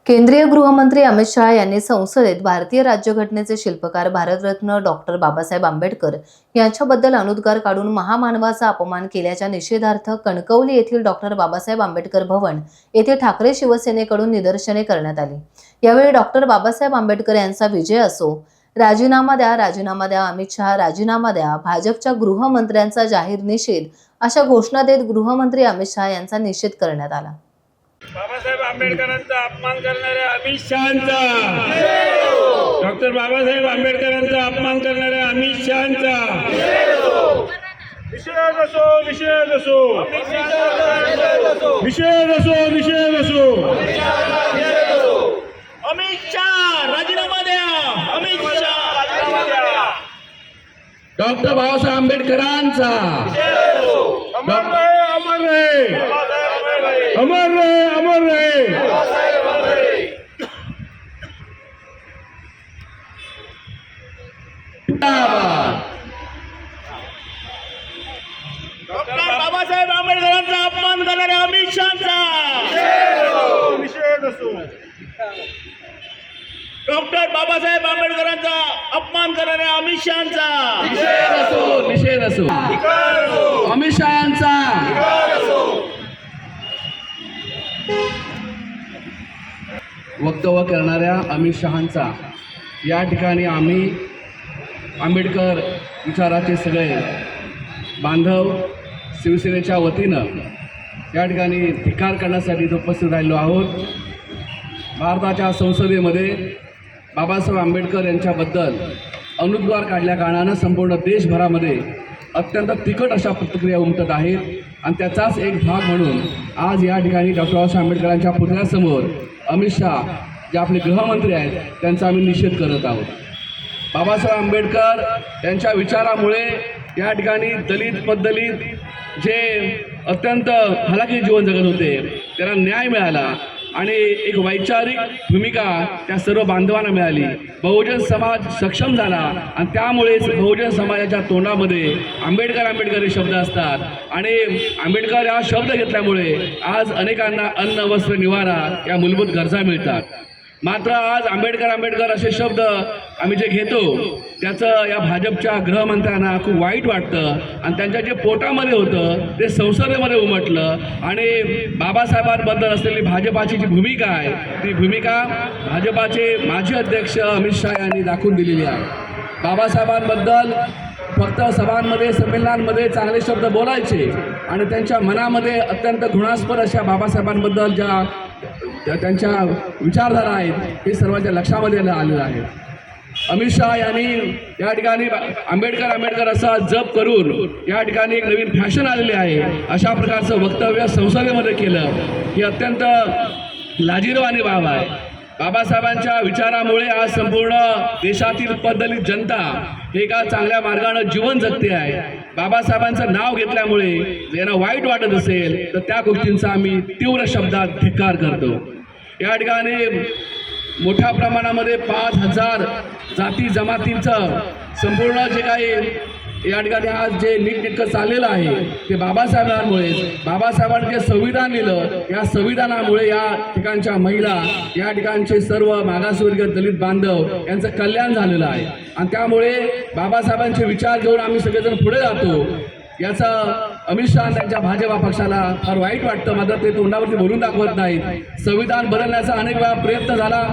केंद्रीय गृहमंत्री अमित शहा यांनी संसदेत भारतीय राज्यघटनेचे शिल्पकार भारतरत्न डॉक्टर बाबासाहेब आंबेडकर यांच्याबद्दल अनुद्गार काढून महामानवाचा अपमान केल्याच्या निषेधार्थ कणकवली येथील डॉक्टर बाबासाहेब आंबेडकर भवन येथे ठाकरे शिवसेनेकडून निदर्शने करण्यात आली। यावेळी डॉक्टर बाबासाहेब आंबेडकर यांचा विजय असो, राजीनामा द्या, राजीनामा द्या, अमित शहा राजीनामा द्या, भाजपच्या गृहमंत्र्यांचा जाहीर निषेध अशा घोषणा देत गृहमंत्री अमित शहा यांचा निषेध करण्यात आला। बाबासाहेब आंबेडकरांचा अपमान करणाऱ्या अमित शहांचा, डॉक्टर बाबासाहेब आंबेडकरांचा अपमान करणाऱ्या अमित शहांचा निषेध असो, निषेध असो, निषेध असो, निषेध असो। अमित शहा राजीनामा द्या, अमित शहा राजीनामा द्या। डॉक्टर बाबासाहेब आंबेडकरांचा अमर रहे, अमर रहे, अमर रहे, अमर रहे। डॉक्टर बाबासाहेब आंबेडकरांचा अपमान करणाऱ्या अमित शहांचा निषेध असो। डॉक्टर बाबासाहेब आंबेडकरांचा अपमान करणाऱ्या अमित शहांचा निषेध असो, निषेध असो, अमित शहांचा वक्तव्य करणाऱ्या अमित शहांचा या ठिकाणी आम्ही आंबेडकर विचाराचे सगळे बांधव शिवसेनेच्या वतीनं या ठिकाणी धिक्कार करण्यासाठी उपस्थित राहिलो आहोत। भारताच्या संसदेमध्ये बाबासाहेब आंबेडकर यांच्याबद्दल अनुद्गार काढल्या कारणानं संपूर्ण देशभरामध्ये अत्यंत तिखट अशा प्रतिक्रिया उमटत आहेत आणि त्याचाच एक भाग म्हणून आज या ठिकाणी डॉक्टर बाबासाहेब आंबेडकरांच्या पुतळ्यासमोर अमित शहा जे आपले गृहमंत्री आहेत त्यांचा आम्ही निषेध करत आहोत। बाबासाहेब आंबेडकर यांच्या विचारामुळे या ठिकाणी दलित पददलित जे अत्यंत हलाखी जीवन जगत होते त्यांना न्याय मिळाला आणि एक वैचारिक भूमिका त्या सर्व बांधवांना मिळाली। बहुजन समाज सक्षम झाला आणि त्यामुळेच बहुजन समाजाच्या तोंडामध्ये आंबेडकर आंबेडकर हे शब्द असतात आणि आंबेडकर हा शब्द घेतल्यामुळे आज अनेकांना अन्न वस्त्र निवारा या मूलभूत गरजा मिळतात। मात्र आज आंबेडकर आंबेडकर असे शब्द आम्ही जे घेतो त्याचं या भाजपच्या गृहमंत्र्यांना खूप वाईट वाटतं आणि त्यांच्या जे पोटामध्ये होतं ते संसदेमध्ये उमटलं आणि बाबासाहेबांबद्दल असलेली भाजपाची जी भूमिका आहे ती भूमिका भाजपाचे माजी अध्यक्ष अमित शहा यांनी दाखवून दिलेली आहे। बाबासाहेबांबद्दल फक्त सभांमध्ये संमेलनांमध्ये चांगले शब्द बोलायचे आणि त्यांच्या मनामध्ये अत्यंत घृणास्पद अशा बाबासाहेबांबद्दल ज्या त्यांच्या विचारधारा आहेत हे सर्वांच्या लक्षामध्ये आलेलं आहे। अमित शहा यांनी या ठिकाणी आंबेडकर आंबेडकर असा जप करून या ठिकाणी एक नवीन फॅशन आलेली आहे अशा प्रकारचं वक्तव्य संसदेमध्ये केलं ही अत्यंत लाजिरवाणी बाब आहे। बाबासाहेबांच्या विचारामुळे आज संपूर्ण देशातील पददलित जनता एका चांगल्या मार्गाने जीवन जगते आहे। बाबासाहेबांचं नाव घेतल्यामुळे ज्यांना वाईट वाटत असेल तर त्या गोष्टींचा आम्ही तीव्र शब्दात धिक्कार करतो। या ठिकाणी मोठ्या प्रमाणामध्ये 5000 जाती जमातींचं संपूर्ण जे काही या ठिकाणी आज जे नीटनेटकं चाललेलं आहे ते बाबासाहेबांमुळे, बाबासाहेबांनी जे संविधान लिहिलं या संविधानामुळे या ठिकाणच्या महिला, या ठिकाणचे सर्व मागासवर्गीय दलित बांधव यांचं कल्याण झालेलं आहे आणि त्यामुळे बाबासाहेबांचे विचार घेऊन आम्ही सगळेजण पुढे जातो याचा अमित शहा त्यांच्या भाजपा पक्षाला फार वाईट वाटतं। मात्र ते तोंडावरती बोलून दाखवत नाहीत। संविधान बदलण्याचा अनेक वेळा प्रयत्न झाला,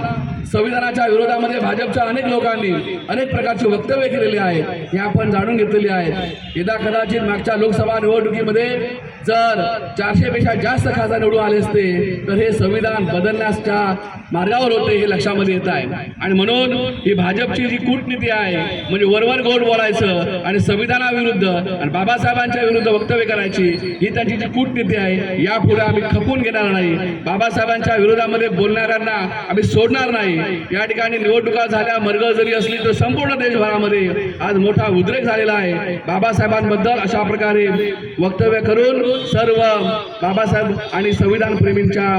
संविधानाच्या विरोधामध्ये भाजपच्या अनेक लोकांनी अनेक प्रकारचे वक्तव्य केलेले आहेत हे आपण जाणून घेतलेले आहेत। यदा कदाचित मागच्या लोकसभा निवडणुकीमध्ये जर 400 पेक्षा जास्त खासदार निवडून आले असते तर हे संविधान बदलण्याच्या मार्गावर होते हे लक्षामध्ये येत आहे आणि म्हणून ही भाजपची जी कूटनीती आहे म्हणजे वरवर गोड बोलायचं आणि संविधानाविरुद्ध आणि बाबासाहेबांच्या विरुद्ध वक्तव्य करायची ही त्यांची जी कूटनीती आहे यापुढे आम्ही खपून घेणार नाही। बाबासाहेबांच्या विरोधामध्ये बोलणाऱ्यांना आम्ही सोडणार नाही। या ठिकाणी निवडणुका झाल्या, मर्ग जरी असली तर संपूर्ण देशभरामध्ये आज मोठा उद्रेक झालेला आहे। बाबासाहेबांबद्दल अशा प्रकारे वक्तव्य करून सर्व बाबासाहेब आणि संविधान प्रेमींच्या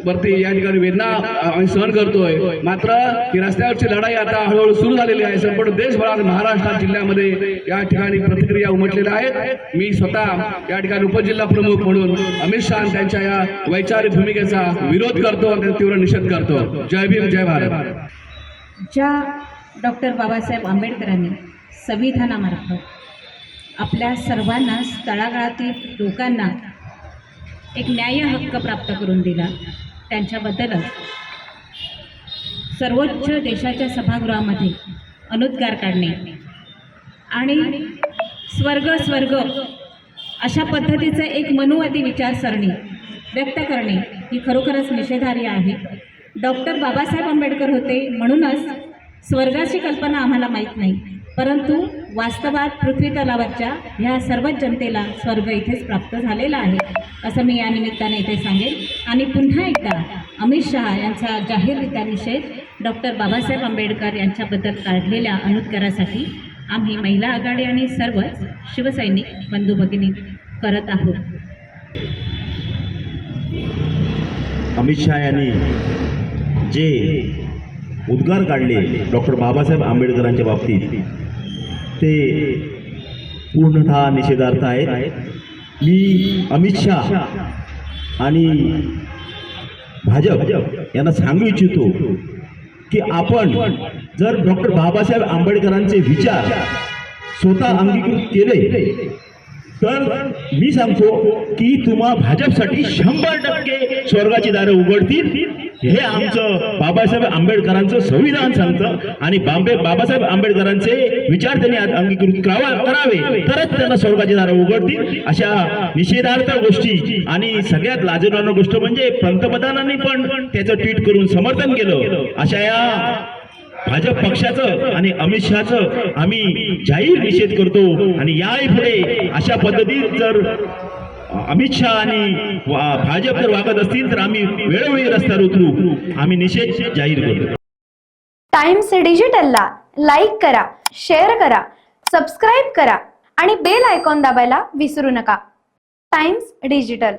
वरती या ठिकाणी वेदना आम्ही सहन करतोय. मात्र ही रस्त्यावरची लढाई आता हळूहळू सुरू झालेली आहे. संपूर्ण देशभरात महाराष्ट्र जिल्ह्यामध्ये या ठिकाणी प्रतिक्रिया उमटलेल्या आहेत. मी स्वतः या ठिकाणी उपजिल्हा प्रमुख म्हणून अमित शहा त्यांच्या या वैचारिक भूमिकेचा विरोध करतो आणि तीव्र निषेध करतो. जय भीम, जय भारत. ज्या डॉक्टर बाबासाहेब आंबेडकरांनी संविधानामार्फत आपल्या सर्वांना तळागाळातील लोकांना एक न्याय हक्क प्राप्त करून दिला, त्यांच्याबद्दलच सर्वोच्च देशाच्या सभागृहामध्ये अनुद्गार काढणे आणि स्वर्ग स्वर्ग अशा पद्धतीचं एक मनुवादी विचारसरणी व्यक्त करणे ही खरोखरच निषेधार्ह आहे. डॉक्टर बाबासाहेब आंबेडकर होते म्हणूनच स्वर्गाची कल्पना आम्हाला माहीत नाही, परंतु वास्तवात पृथ्वी तलावरच्या ह्या सर्वच जनतेला स्वर्ग इथेच प्राप्त झालेला आहे असं मी या निमित्ताने इथे सांगेन. आणि पुन्हा एकदा अमित शहा यांचा जाहीररित्या निषेध डॉक्टर बाबासाहेब आंबेडकर यांच्याबद्दल काढलेल्या अनुद्गारासाठी आम्ही महिला आघाडी आणि सर्वच शिवसैनिक बंधू भगिनी करत आहोत. अमित शहा यांनी जे उद्गार काढले डॉक्टर बाबासाहेब आंबेडकरांच्या बाबतीत ते पूर्णतः निषेधार्थ आहेत. मी अमित शहा आणि भाजप यांना सांगू इच्छितो की आपण जर डॉक्टर बाबासाहेब आंबेडकरांचे विचार स्वतः अंगीकृत केले तर मी सांगतो की तुम्हा भाजपसाठी 100% स्वर्गाची दारं उघडतील. हे आमचं बाबासाहेब आंबेडकरांचं संविधान सांगतं आणि बाबासाहेब आंबेडकरांचे विचार त्यांनी अंगीकृत करावे तरच त्यांना स्वर्गाची दारं उघडतील. अशा निषेधार्थ गोष्टी आणि सगळ्यात लाजिरवाणी गोष्ट म्हणजे पंतप्रधानांनी पण त्याचं ट्विट करून समर्थन केलं. अशा या भाजप पक्षाचं आणि अमित शहाचं आम्ही जाहीर निषेध करतो. आणि याही पुढे अशा पद्धतीत जर अमित शहा आणि भाजप जर वागत असतील तर आम्ही वेळोवेळी रस्त्यावर उतरू. आम्ही निषेध जाहीर करतो. टाइम्स डिजिटलला लाईक करा, शेअर करा, सबस्क्राईब करा आणि बेल आयकॉन दाबायला विसरू नका. Times digital.